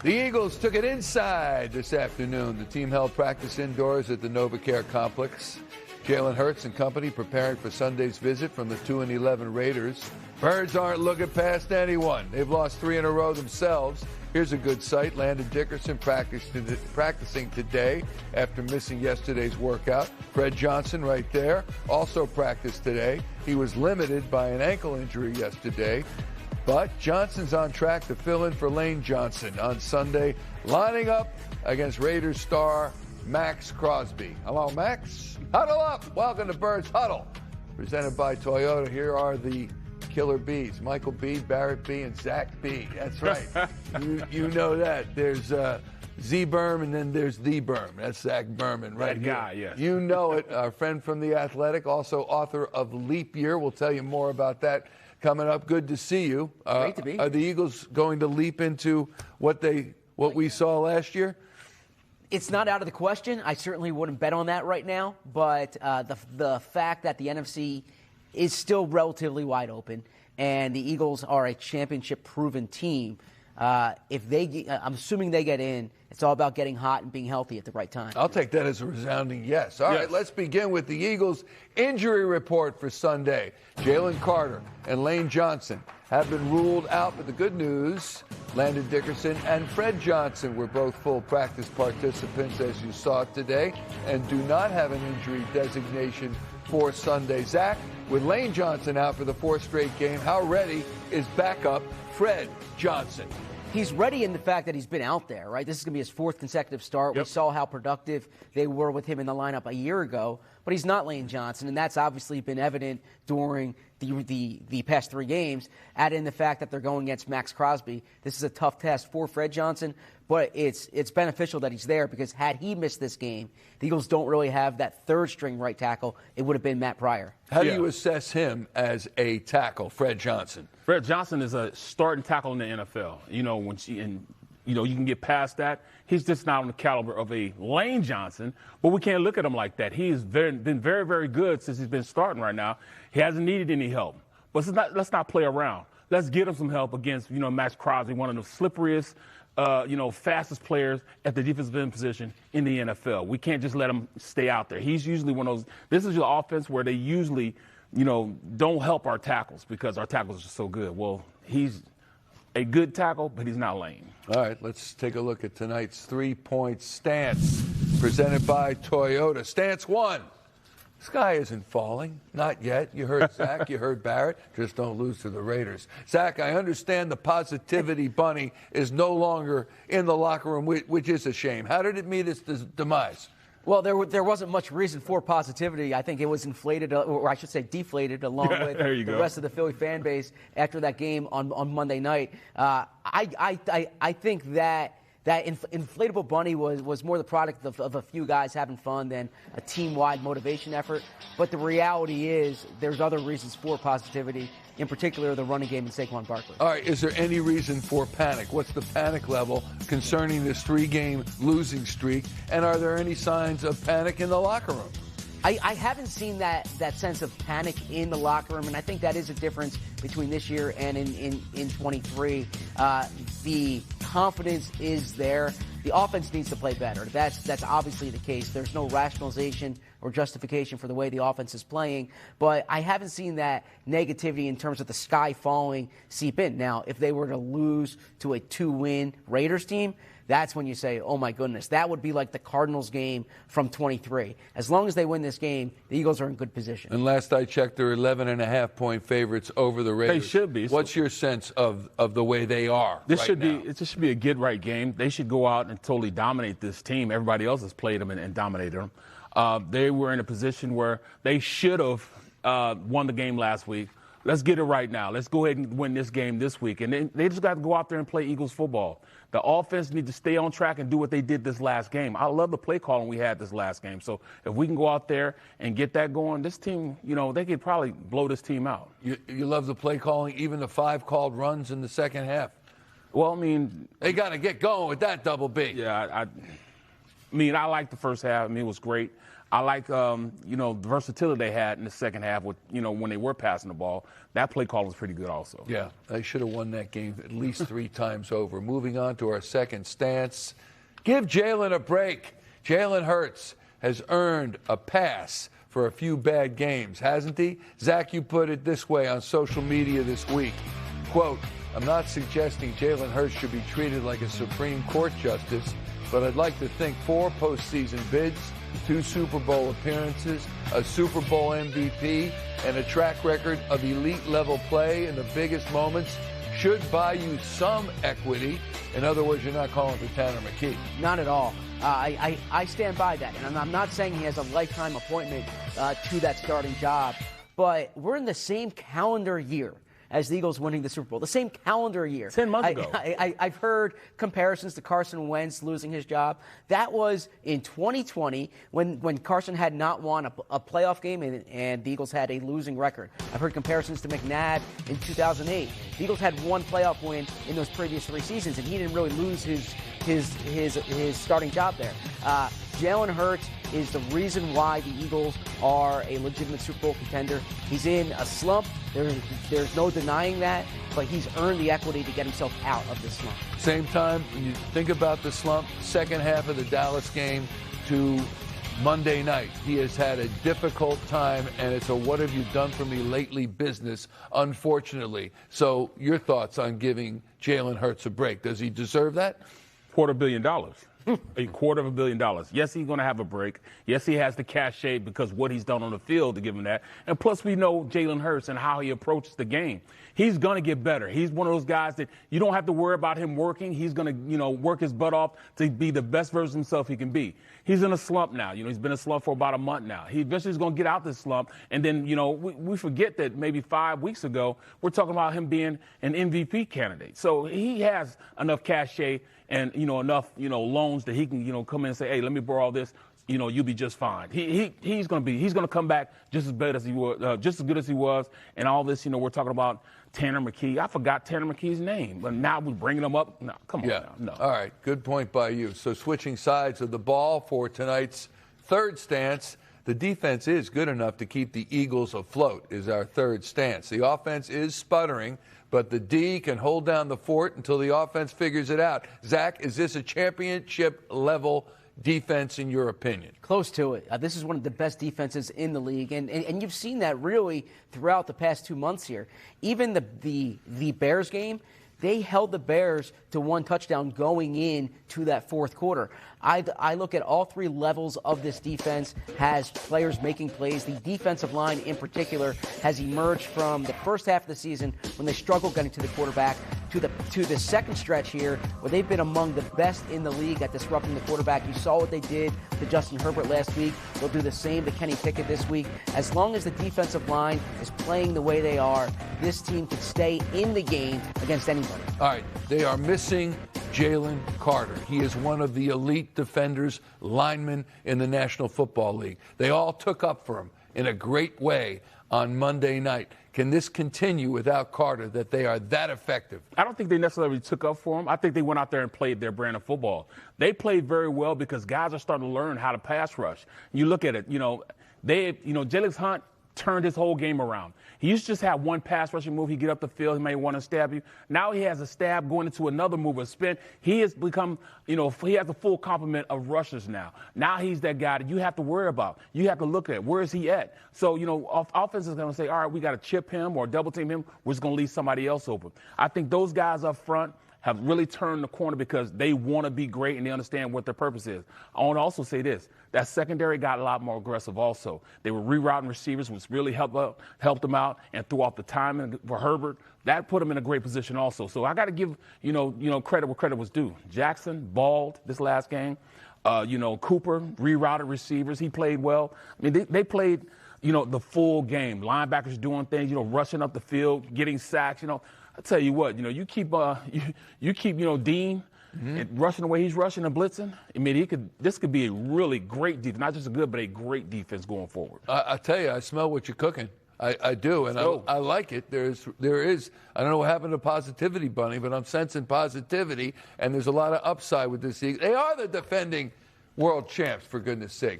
The Eagles took it inside this afternoon. The team held practice indoors at the NovaCare complex. Jalen Hurts and company preparing for Sunday's visit from the 2-11 Raiders. Birds aren't looking past anyone. They've lost 3 in a row themselves. Here's a good sight. Landon Dickerson practicing today after missing yesterday's workout. Fred Johnson right there also practiced today. He was limited by an ankle injury yesterday. But Johnson's on track to fill in for Lane Johnson on Sunday, lining up against Raiders star Max Crosby. Hello, Max. Huddle up. Welcome to Birds Huddle, presented by Toyota. Here are the Killer Bees: Michael B., Barrett B., and Zach B. That's right. you know that. There's Z-Berm, and then there's the Berm. That's Zach Berman, right? That guy, yes. You know it. Our friend from The Athletic, also author of Leap Year. We'll tell you more about that coming up. Good to see you. Great to be. Are the Eagles going to leap into what we saw last year? It's not out of the question. I certainly wouldn't bet on that right now. But the fact that the NFC is still relatively wide open and the Eagles are a championship-proven team, I'm assuming they get in. It's all about getting hot and being healthy at the right time. I'll take that as a resounding yes. All right, let's begin with the Eagles' injury report for Sunday. Jalen Carter and Lane Johnson have been ruled out, but the good news, Landon Dickerson and Fred Johnson were both full practice participants, as you saw today, and do not have an injury designation for Sunday. Zach, with Lane Johnson out for the 4th straight game, how ready is backup Fred Johnson? He's ready in the fact that he's been out there, right? This is going to be his 4th consecutive start. Yep. We saw how productive they were with him in the lineup a year ago, but he's not Lane Johnson, and that's obviously been evident during the past 3 games. Add in the fact that they're going against Max Crosby. This is a tough test for Fred Johnson, but it's beneficial that he's there because had he missed this game, the Eagles don't really have that 3rd-string right tackle. It would have been Matt Pryor. How do you assess him as a tackle, Fred Johnson? Fred Johnson is a starting tackle in the NFL. You can get past that. He's just not on the caliber of a Lane Johnson, but we can't look at him like that. He's been very, very good since he's been starting right now. He hasn't needed any help. But let's not play around. Let's get him some help against, Max Crosby, one of the slipperiest, fastest players at the defensive end position in the NFL. We can't just let him stay out there. He's usually one of those. This is your offense where they usually, don't help our tackles because our tackles are so good. Well, he's a good tackle, but he's not Lane. All right, let's take a look at tonight's 3-point stance presented by Toyota. Stance 1. Sky isn't falling. Not yet. You heard Zach. You heard Barrett. Just don't lose to the Raiders. Zach, I understand the positivity bunny is no longer in the locker room, which is a shame. How did it meet its demise? Well, there wasn't much reason for positivity. I think it was inflated, or I should say deflated, along with the rest of the Philly fan base after that game on Monday night. I think that inflatable bunny was more the product of a few guys having fun than a team-wide motivation effort. But the reality is there's other reasons for positivity, in particular the running game and Saquon Barkley. All right, is there any reason for panic? What's the panic level concerning this 3-game losing streak? And are there any signs of panic in the locker room? I haven't seen that sense of panic in the locker room, and I think that is a difference between this year and in 23. The confidence is there. The offense needs to play better. That's obviously the case. There's no rationalization or justification for the way the offense is playing, but I haven't seen that negativity in terms of the sky falling seep in. Now, if they were to lose to a 2-win Raiders team, that's when you say, oh, my goodness, that would be like the Cardinals game from 23. As long as they win this game, the Eagles are in good position. And last I checked, they're 11.5-point favorites over the Raiders. They should be. What's your sense of the way they are This right should now? be should be a get-right game. They should go out and totally dominate this team. Everybody else has played them and dominated them. They were in a position where they should have won the game last week. Let's get it right now. Let's go ahead and win this game this week. And they just got to go out there and play Eagles football. The offense needs to stay on track and do what they did this last game. I love the play calling we had this last game. So if we can go out there and get that going, this team, they could probably blow this team out. You love the play calling, even the 5 called runs in the second half? Well, I mean, they got to get going with that double B. Yeah, I like the first half. I mean, it was great. I like, the versatility they had in the second half with, when they were passing the ball. That play call was pretty good also. Yeah, they should have won that game at least 3 times over. Moving on to our second stance. Give Jalen a break. Jalen Hurts has earned a pass for a few bad games, hasn't he? Zach, you put it this way on social media this week. Quote, I'm not suggesting Jalen Hurts should be treated like a Supreme Court justice, but I'd like to think 4 postseason bids, 2 Super Bowl appearances, a Super Bowl MVP, and a track record of elite-level play in the biggest moments should buy you some equity. In other words, you're not calling for Tanner McKee. Not at all. I stand by that, and I'm not saying he has a lifetime appointment to that starting job, but we're in the same calendar year as the Eagles winning the Super Bowl, the same calendar year. 10 months ago. I've heard comparisons to Carson Wentz losing his job. That was in 2020 when Carson had not won a playoff game and the Eagles had a losing record. I've heard comparisons to McNabb in 2008. The Eagles had 1 playoff win in those previous 3 seasons, and he didn't really lose his starting job there. Jalen Hurts is the reason why the Eagles are a legitimate Super Bowl contender. He's in a slump. There's no denying that, but he's earned the equity to get himself out of this slump. Same time, when you think about the slump, second half of the Dallas game to Monday night, he has had a difficult time, and it's a what have you done for me lately business, unfortunately. So your thoughts on giving Jalen Hurts a break. Does he deserve that? $250 million. $250 million. Yes, he's going to have a break. Yes, he has the cachet because what he's done on the field to give him that. And plus, we know Jalen Hurts and how he approaches the game. He's going to get better. He's one of those guys that you don't have to worry about him working. He's going to, work his butt off to be the best version of himself he can be. He's in a slump now. He's been in a slump for about a month now. He eventually is going to get out this slump. And then, we forget that maybe 5 weeks ago, we're talking about him being an MVP candidate. So he has enough cachet and, enough, loans that he can, come in and say, hey, let me borrow this. You'll be just fine. He's going to come back just as good as he was, just as good as he was. And all this, we're talking about Tanner McKee. I forgot Tanner McKee's name, but now we're bringing him up. No, come on now. No. All right, good point by you. So switching sides of the ball for tonight's third stance, the defense is good enough to keep the Eagles afloat is our third stance. The offense is sputtering, but the D can hold down the fort until the offense figures it out. Zach, is this a championship-level defense in your opinion? Close to it. This is one of the best defenses in the league, and you've seen that really throughout the past 2 months here. Even the Bears game, they held the Bears to 1 touchdown going in to that fourth quarter. I look at all 3 levels of this defense has players making plays. The defensive line in particular has emerged from the first half of the season when they struggled getting to the quarterback to the second stretch here where they've been among the best in the league at disrupting the quarterback. You saw what they did to Justin Herbert last week. They'll do the same to Kenny Pickett this week. As long as the defensive line is playing the way they are, this team could stay in the game against anybody. All right, they are missing Jalen Carter. He is one of the elite defenders, linemen in the National Football League. They all took up for him in a great way on Monday night. Can this continue without Carter, that they are that effective? I don't think they necessarily took up for him. I think they went out there and played their brand of football. They played very well because guys are starting to learn how to pass rush. You look at it, Jalen Hunt turned his whole game around. He used to just have 1 pass rushing move. He'd get up the field. He may want to stab you. Now he has a stab going into another move, a spin. He has become, he has a full complement of rushers now. Now he's that guy that you have to worry about. You have to look at where is he at. So, offense is going to say, all right, we got to chip him or double team him. We're just going to leave somebody else open. I think those guys up front have really turned the corner because they want to be great and they understand what their purpose is. I want to also say this. That secondary got a lot more aggressive also. They were rerouting receivers, which really helped them out and threw off the timing for Herbert. That put him in a great position also. So I got to give, credit where credit was due. Jackson balled this last game. Cooper rerouted receivers. He played well. I mean, they played, the full game. Linebackers doing things, rushing up the field, getting sacks, I tell you what, you keep Dean and rushing the way he's rushing and blitzing. I mean, this could be a really great defense, not just a good, but a great defense going forward. I tell you, I smell what you're cooking. I do, and I like it. There is. I don't know what happened to Positivity Bunny, but I'm sensing positivity, and there's a lot of upside with this. They are the defending world champs, for goodness sakes.